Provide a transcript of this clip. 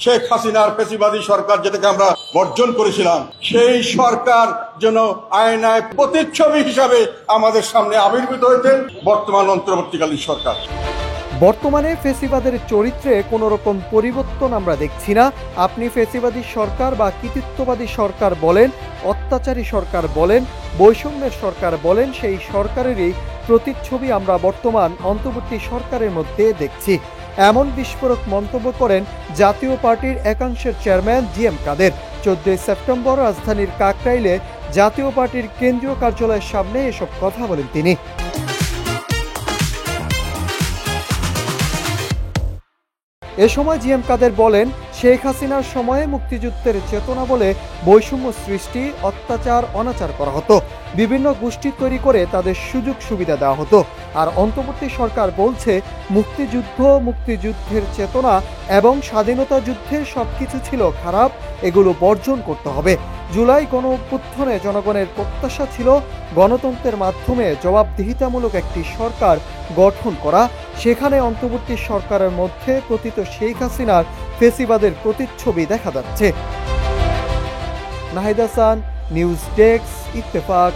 শেখ হাসিনার ফ্যাসিবাদী সরকার যেটাকে আমরা বর্জন করেছিলাম, সেই সরকার যেন আয়নায় প্রতিচ্ছবি হিসাবে আমাদের সামনে আবির্ভূত হয়েছেন বর্তমান অন্তর্বর্তীকালীন সরকার। বর্তমানে ফ্যাসিবাদের চরিত্রে কোনো রকম পরিবর্তন আমরা দেখছি না। আপনি ফ্যাসিবাদী সরকার বা কৃতিত্ববাদী সরকার বলেন, অত্যাচারী সরকার বলেন, বৈষম্যের সরকার বলেন, সেই সরকারেরই প্রতিচ্ছবি আমরা বর্তমান অন্তর্বর্তী সরকারের মধ্যে দেখছি। এমন বিস্ফোরক মন্তব্য করেন জাতীয় পার্টির একাংশের চেয়ারম্যান জিএম কাদের। 14 সেপ্টেম্বর রাজধানীর কাকরাইলে জাতীয় পার্টির কেন্দ্রীয় কার্যালয়ের সামনে এসব কথা বলেন তিনি। এ সময় জিএম কাদের বলেন, শেখ হাসিনার সময়ে মুক্তিযুদ্ধের চেতনা বলে বৈষম্য সৃষ্টি, অত্যাচার, অনাচার করা হতো। বিভিন্ন গোষ্ঠী তৈরি করে তাদের সুযোগ সুবিধা দেওয়া হতো। আর অন্তর্বর্তী সরকার বলছে মুক্তিযুদ্ধ, মুক্তিযুদ্ধের চেতনা এবং স্বাধীনতা যুদ্ধে সবকিছু ছিল খারাপ, এগুলো বর্জন করতে হবে। জুলাই গণঅভ্যুত্থানে জনগণের প্রত্যাশা ছিল গণতন্ত্রের মাধ্যমে জবাবদিহিতামূলক একটি সরকার গঠন করা। সেখানে অন্তর্বর্তী সরকারের মধ্যে পতিত শেখ হাসিনার ফ্যাসিবাদের প্রতিচ্ছবি দেখা যাচ্ছে। Nahid Hasan, news desk, Ittefaq.